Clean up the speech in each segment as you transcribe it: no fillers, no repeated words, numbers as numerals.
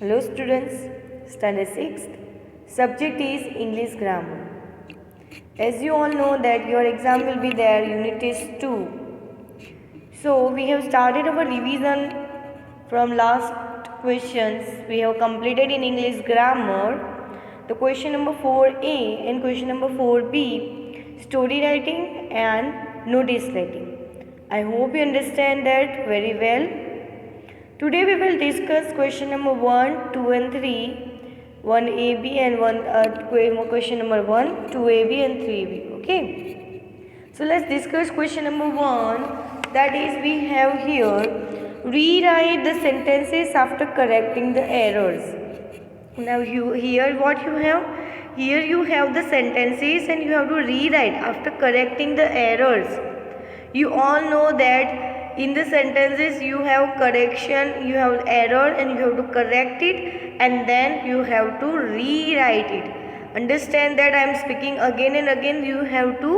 Hello students, standard 6th. Subject is English grammar. As you all know that your exam will be there, unit test 2. So we have started our revision from last questions. We have completed in English grammar the question number 4a and question number 4b, story writing and notice writing. I hope you understand that very well. Today we will discuss question number 1, 2 and 3, 1AB and question number 1, 2AB and 3AB. Okay. So let's discuss question number 1. That is, we have here, rewrite the sentences after correcting the errors. Now here what you have? Here you have the sentences and you have to rewrite after correcting the errors. You all know that in the sentences you have correction, you have error and you have to correct it and then you have to rewrite it. Understand that I am speaking again and again. You have to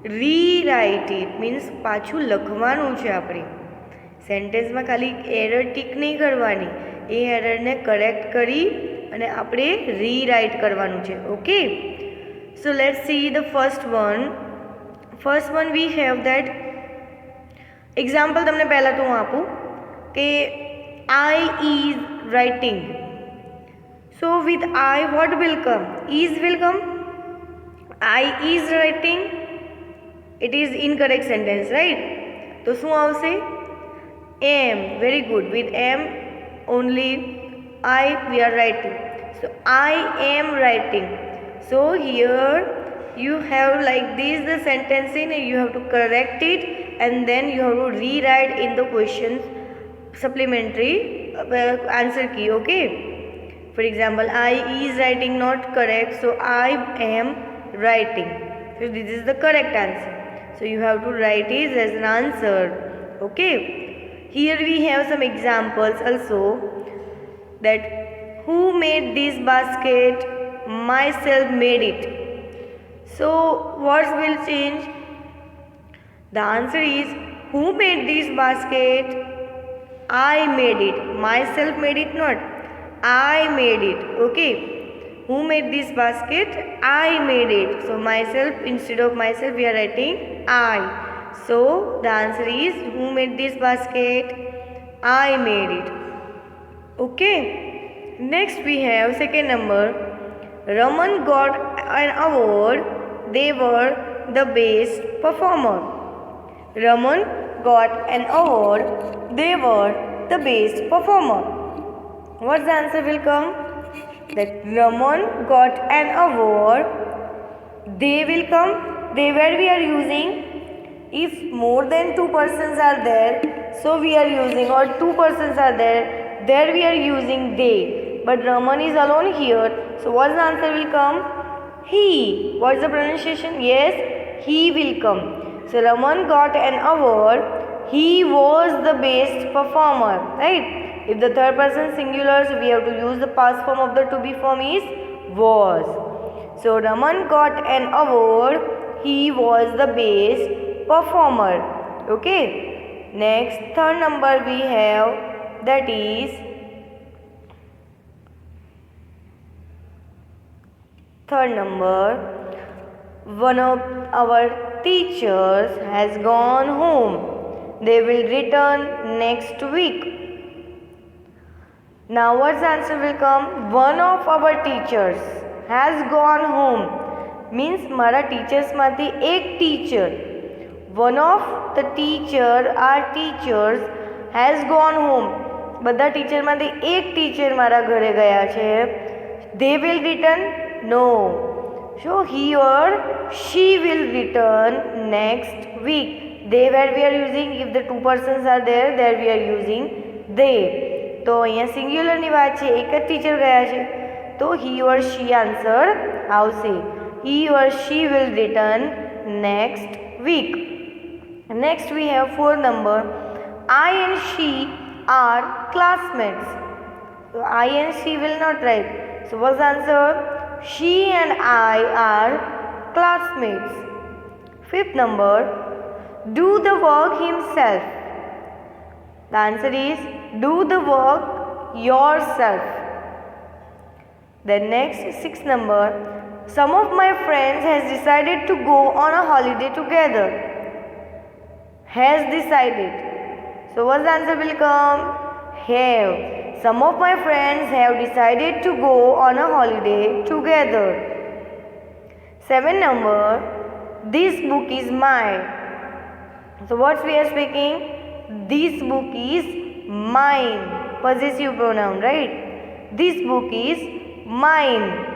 rewrite it. Means પાછું લખવાનું છે આપણે. સેન્ટેન્સમાં ખાલી error tick નહીં કરવાની, એ એરરને correct કરી અને આપણે રીરાઇટ કરવાનું છે. Okay, so let's see the first one. First one we have that example તમને પહેલાં તો હું આપું કે I is writing. So with I what will come? Is will come. I is writing, it is incorrect sentence, right? તો શું આવશે? Am. Very good. With am only I we are writing. So I am writing. So here you have like this the sentence in, you have to correct it and then you have to rewrite in the questions supplementary answer key. Okay, for example, I is writing not correct, so I am writing. So this is the correct answer, so you have to write it as an answer. Okay, here we have some examples also, that who made this basket? Myself made it. So words will change. The answer is, who made this basket? I made it. Myself made it not. I made it. Okay, who made this basket? I made it. So myself, instead of myself we are writing I. So the answer is, who made this basket? I made it. Okay, next we have second number. Raman got an award. They were the best performer. Raman got an award. They were the best performer. What's the answer will come? That Raman got an award. They will come. They, where we are using, if more than 2 persons are there, so we are using, or 2 persons are there we are using they. But Raman is alone here, so what's the answer will come? He. What's the pronunciation? Yes, he will come. So Raman got an award. He was the best performer, right? If the third person singular, so we have to use the past form of the to be form is was. So Raman got an award. He was the best performer. Okay, next third number we have, that is third number. One of our teachers has gone home. They will return next week. Now what's the answer will come? One of our teachers has gone home means મારા ટીચર્સમાંથી એક teacher. One of the teacher, our teachers has gone home. બધા ટીચરમાંથી એક teacher મારા ઘરે ગયા છે. They will return? No. So he or she will return next week. They, where we are using, if the 2 persons are there we are using they. તો અહીંયા સિંગ્યુલરની વાત છે, એક જ ટીચર ગયા છે, તો he or she answer આવશે. He or she will return next week. Next we have 4 number. I and she are classmates. So I and she will not write. So what's the answer? She and I are classmates. 5th number. Do the work himself. The answer is, do the work yourself. Then next, 6th number, some of my friends has decided to go on a holiday together. Has decided. So what's the answer will come? Have. Some of my friends have decided to go on a holiday together. 7th number, this book is mine. So what we are speaking? This book is mine. Possessive pronoun, right? This book is mine.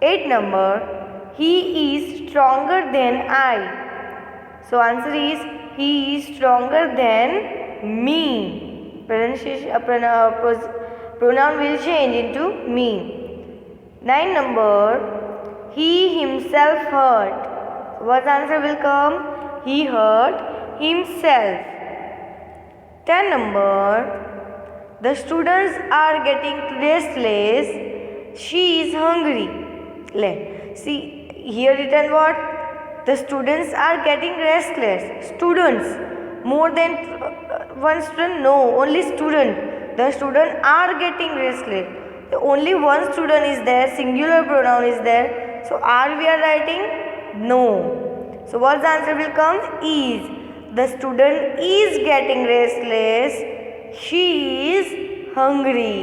8th number, he is stronger than I. So answer is he is stronger than me. Pronoun will change into me. 9th number, he himself hurt. What answer will come? He hurt himself. 10th number, the students are getting restless. She is hungry. See, here written what? The students are getting restless. Students. More than one student? No, only student. The students are getting restless. Only one student is there. Singular pronoun is there. So, are we are writing? No. So, what the answer will come? Is. The student is getting restless. She is hungry.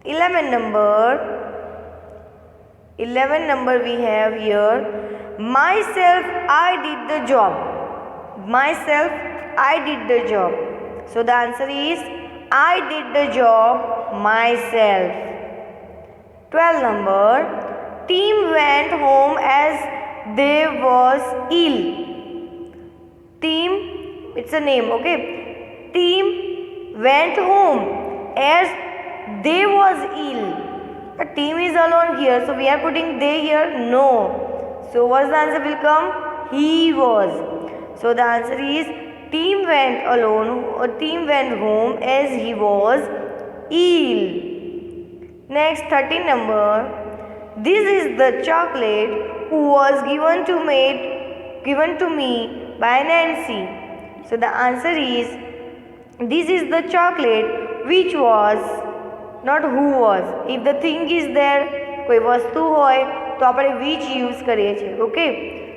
11th number we have here. Myself, I did the job. Myself, I did the job. So the answer is I did the job myself. 12th number, team went home as they was ill. Team, it's a name, okay? Team went home as they was ill. The team is alone here, so we are putting they here. No. So what's the answer will come? He was. So the answer is team went alone or team went home as he was ill. Next, 13th number. This is the chocolate who was given to me by Nancy. So the answer is this is the chocolate which was, not who was. If the thing is there, कोई वस्तु होय तो આપણે which use કરીએ છીએ. Okay.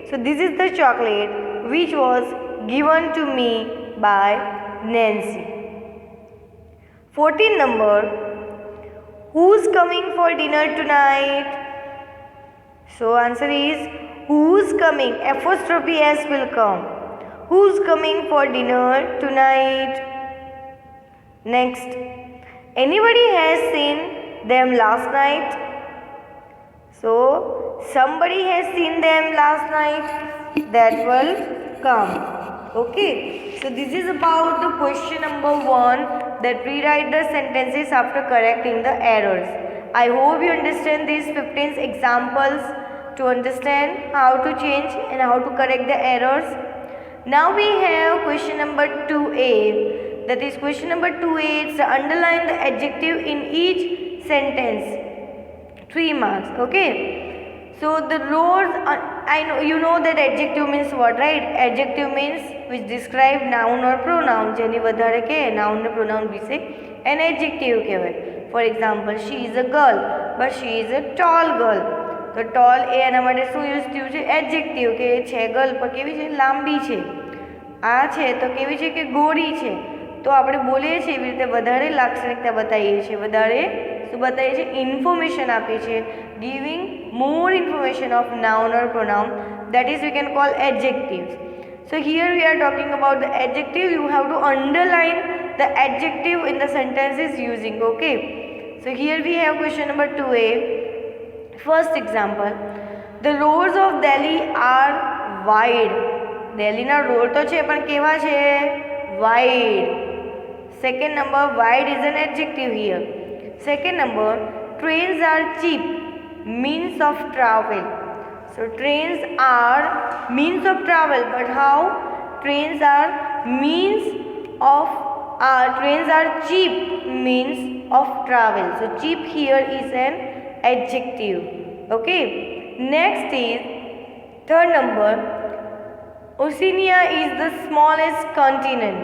So this is the chocolate which was given to me by Nancy. 14th number. Who's coming for dinner tonight? So answer is who's coming. Apostrophe S will come. Who's coming for dinner tonight? Next. Anybody has seen them last night? So somebody has seen them last night. That will come. Okay. So this is about the question number 1, that rewrite the sentences after correcting the errors. I hope you understand these 15 examples to understand how to change and how to correct the errors. Now we have question number 2a. That is question number 2a. It's underline the adjective in each sentence. 3 marks. Okay. So the rows, I know you know that adjective means what, right? Adjective means which describe noun or pronoun. જેની વધારે કે noun ને pronoun વિશે an adjective કહેવાય. For example, she is a girl, but she is a tall girl. તો tall એ એના માટે શું યુઝ થયું છે? adjective કે છે girl પર કેવી છે? લાંબી છે. આ છે તો કેવી છે કે ગોરી છે. તો આપણે બોલીએ છીએ એવી રીતે વધારે લાક્ષણિકતા બતાવીએ છીએ, વધારે શું બતાવીએ છીએ? ઇન્ફોર્મેશન આપીએ છીએ. Giving more information of noun or pronoun, that is we can call adjectives. So here we are talking about the adjective. You have to underline the adjective in the sentences using. Okay. So here we have question number 2a. First example. The roads of Delhi are wide. Delhi na road to છે પણ કેવા છે? Wide. Second number, wide is an adjective here. Second number, trains are cheap. Means of travel. So trains are means of travel, but how? Trains are cheap means of travel. So cheap here is an adjective. Okay. Next is third number. Oceania is the smallest continent.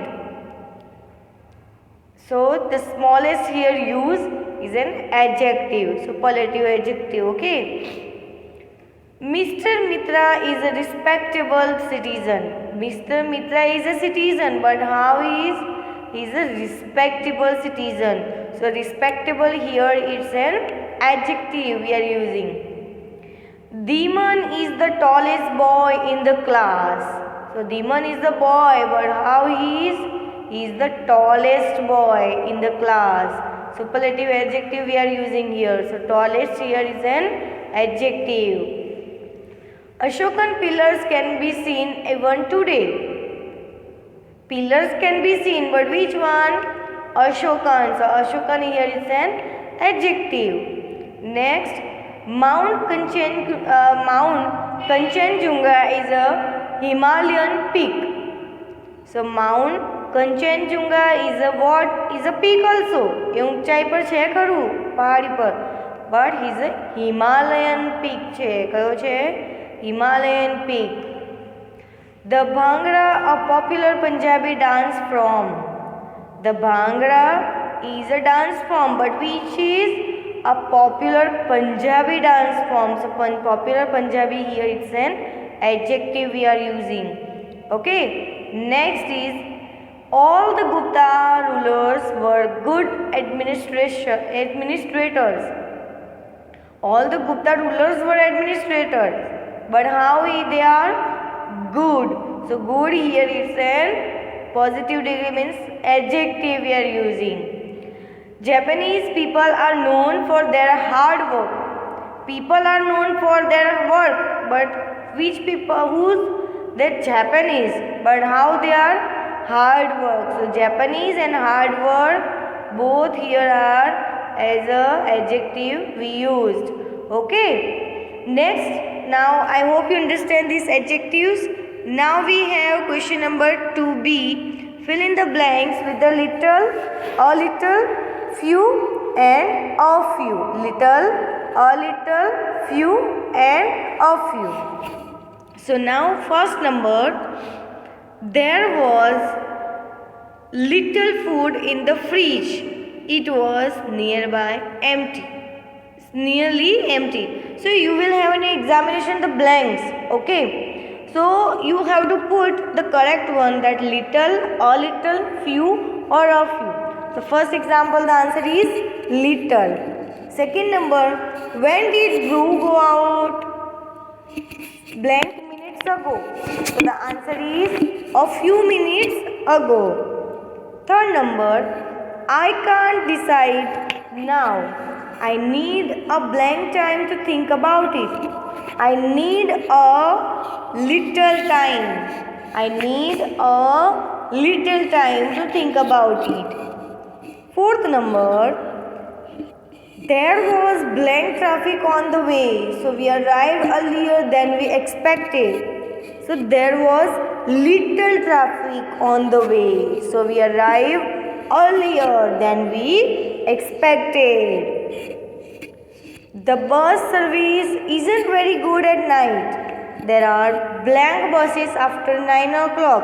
So So the smallest here used is an adjective. Superlative adjective. Okay. Mr. Mitra is a respectable citizen. Mr. Mitra is a citizen, but how he is? He is a respectable citizen. So respectable here is an adjective we are using. Demon is the tallest boy in the class. So Demon is the boy, but how he is? He is the tallest boy in the class. Superlative adjective we are using here. So tallest here is an adjective. Ashokan pillars can be seen even today. Pillars can be seen, but which one? Ashokan. So Ashokan here is an adjective. Next, Mount Kanchenjunga is a Himalayan peak. So Mount Kanchenjunga is a what? Is a peak also. ये ऊंचाई पर छे खरू पहाड़ी पर. But he is a Himalayan peak छे. कयो छे? Himalayan peak. The Bhangra, a popular Punjabi dance form. The Bhangra is a dance form, but which is a popular Punjabi dance form. So popular Punjabi here it's an adjective we are using. Okay. Next is all the Gupta rulers were good administrators. All the Gupta rulers were administrators. But how they are? Good. So good here is an positive degree means adjective we are using. Japanese people are known for their hard work. People are known for their work, but which people? Who's that? Japanese. But how they are? Hard work. So Japanese and hard work both here are as a adjective we used. Okay. Next. Now I hope you understand these adjectives. Now we have question number 2b. Fill in the blanks with the little, a little, few and a few. Little, a little, few and a few. So now first number, there was little food in the fridge. It was nearby empty. Nearly empty. So you will have an examination the blanks. Okay. So you have to put the correct one, that little, a little, few or a few. So first example the answer is little. Second number, when did Bru go out? Blank minutes ago. So the answer is a few minutes ago. Third number, I can't decide now. I need a blank time to think about it. I need a little time. I need a little time to think about it. Fourth number, there was blank traffic on the way. So we arrived earlier than we expected. So there was little traffic on the way. So we arrived earlier than we expected. The bus service isn't very good at night. There are blank buses after 9 o'clock.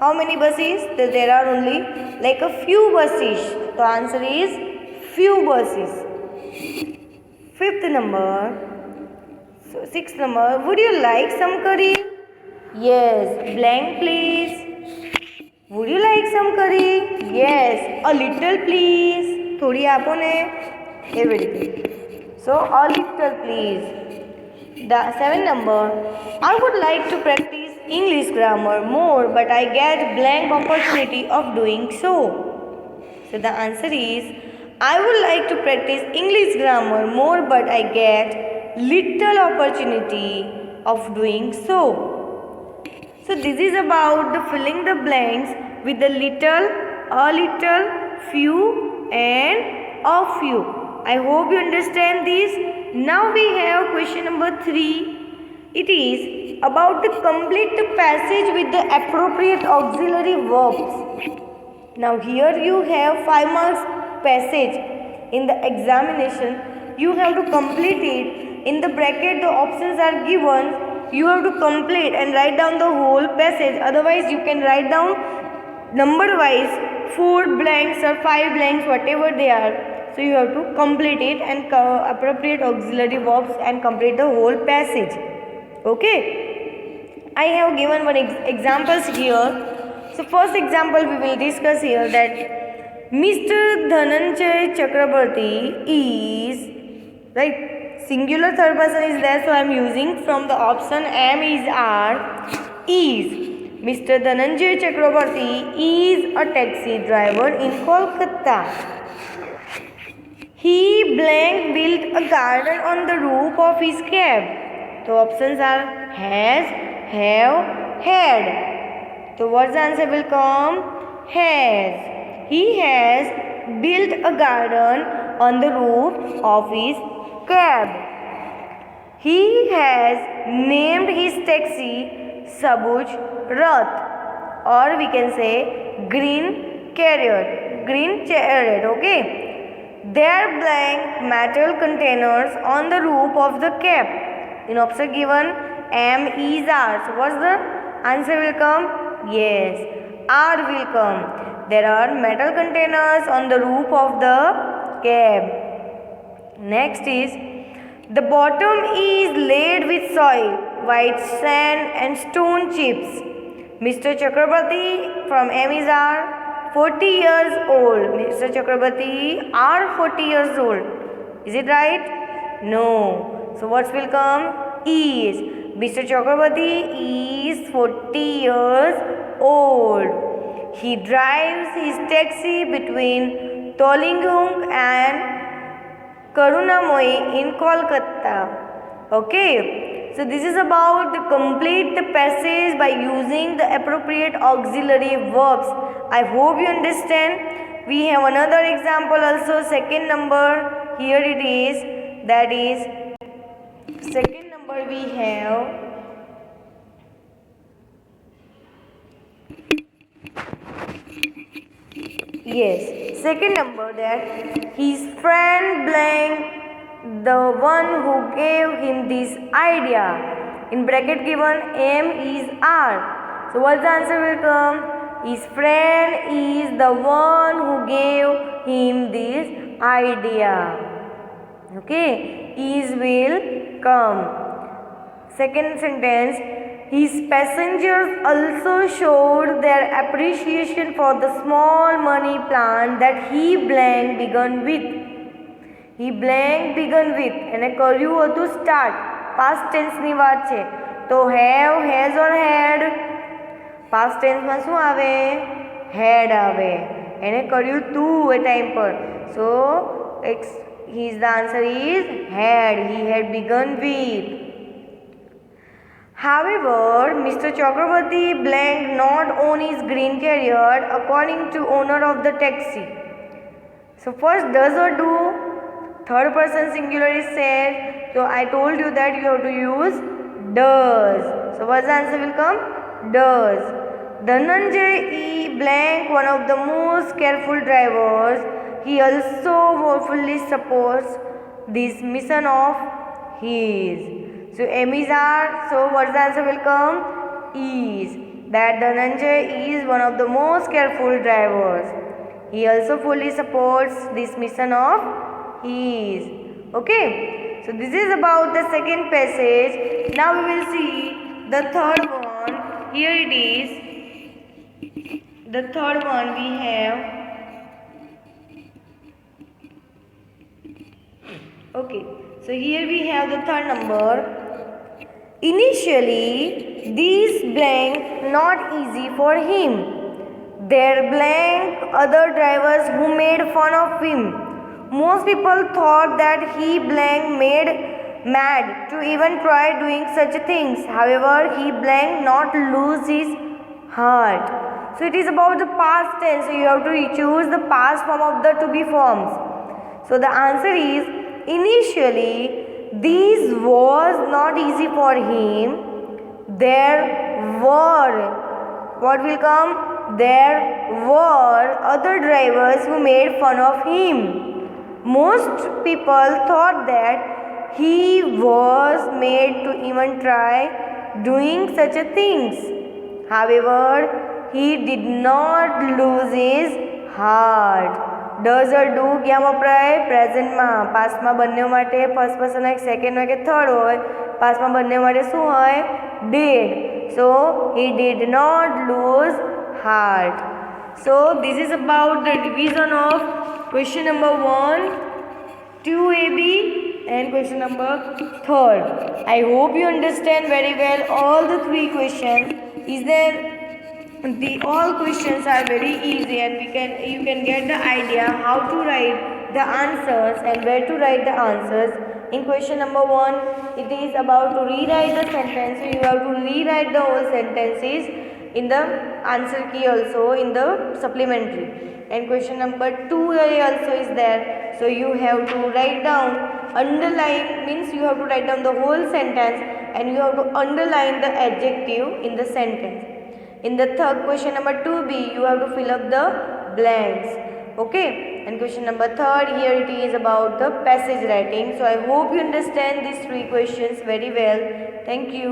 How many buses? There are only like a few buses. The answer is few buses. Fifth number. So sixth number. Would you like some curry? Yes. Blank please. Would you like some curry? Yes. A little please. Thodi apo ne. Everything. So a little please. The seventh number. I would like to practice English grammar more, but I get blank opportunity of doing so. So the answer is, I would like to practice English grammar more, but I get little opportunity of doing so. So this is about the filling the blanks with the little, a little, few and a few. I hope you understand this. Now we have question number 3. It is about the complete passage with the appropriate auxiliary verbs. Now here you have 5 marks passage in the examination. You have to complete it. In the bracket the options are given. You have to complete and write down the whole passage. Otherwise you can write down number wise 4 blanks or 5 blanks, whatever they are. So you have to complete it and appropriate auxiliary verbs and complete the whole passage. Okay. I have given one examples here. So first example we will discuss here that Mr. Dhananjay Chakrabarti is, right, singular third person is there, so I am using from the option M is R, is. Mr. Dhananjay Chakrabarti is a taxi driver in Kolkata. He blank built a garden on the roof of his cab. So options are has, have, had. So what's the answer will come? Has. He has built a garden on the roof of his cab. He has named his taxi Sabuj Rath, or we can say green chariot. Okay. There blank metal containers on the roof of the cab. In option given, M is R. So what's the answer will come? Yes, R will come. There are metal containers on the roof of the cab. Next is, the bottom is laid with soil, white sand and stone chips. Mr. Chakrabarti from M is R, 40 years old. Mr. Chakrabarti are 40 years old. Is it right? No. So what will come? Is. Mr. Chakrabarti is 40 years old. He drives his taxi between Tolingung and Karunamoi in Kolkata. Okay. So this is about the complete the passage by using the appropriate auxiliary verbs. I hope you understand. We have another example also, second number. Here it is. That is second number we have. Yes, second number that his friend blank the one who gave him this idea. In bracket given M is R. So what the answer will come? His friend is the one who gave him this idea. Okay, is will come. Second sentence, his passengers also showed their appreciation for the small money plant that he blank began with. He blank began with એને કર્યું હતું start, past ટેન્સની વાત છે. તો have, has or had? Past ટેન્સમાં શું આવે? હેડ આવે. એને કર્યું તું એ ટાઈમ પર. સો his the answer is had. He had begun with. However, Mr. Chakrabarti blank not own his green chariot according to owner of the taxi. So first does or do? Third person singular is said. So I told you that you have to use does. So what's the answer will come? Does. Dhananjay E blank one of the most careful drivers. He also fully supports this mission of his. So M is R. So what's the answer will come? Is. That Dhananjay is one of the most careful drivers. He also fully supports this mission of his. Okay. So this is about the second passage. Now we will see the third one. Here it is. The third one we have. Okay. So here we have the third number. Initially, these blank not easy for him. There blank other drivers who made fun of him. Most people thought that he blank made mad to even try doing such things. However, he blank not lose his heart. So it is about the past tense. So you have to choose the past form of the to be forms. So the answer is initially this was not easy for him. There were, what will come? There were other drivers who made fun of him. Most people thought that he was made to even try doing such a things. However, he did not lose his hard. Does or do ક્યાં વપરાય? પ્રેઝન્ટમાં. પાસ્ટમાં બંને માટે first person હોય, second હોય કે third હોય. પાસ્ટમાં બંને માટે શું હોય? did. So he did not lose heart. So this is about the revision of question number 1, 2AB and question number 3rd. I hope you understand very well all the 3 questions. Is there all questions are very easy and you can get the idea how to write the answers and where to write the answers. In question number 1, it is about to rewrite the sentence. So you have to rewrite the whole sentences in the answer key also in the supplementary. And question number 2 also is there. So you have to write down, underline means you have to write down the whole sentence and you have to underline the adjective in the sentence. In the third question number 2B, you have to fill up the blanks. Okay. And question number 3rd, here it is about the passage writing. So I hope you understand these 3 questions very well. Thank you.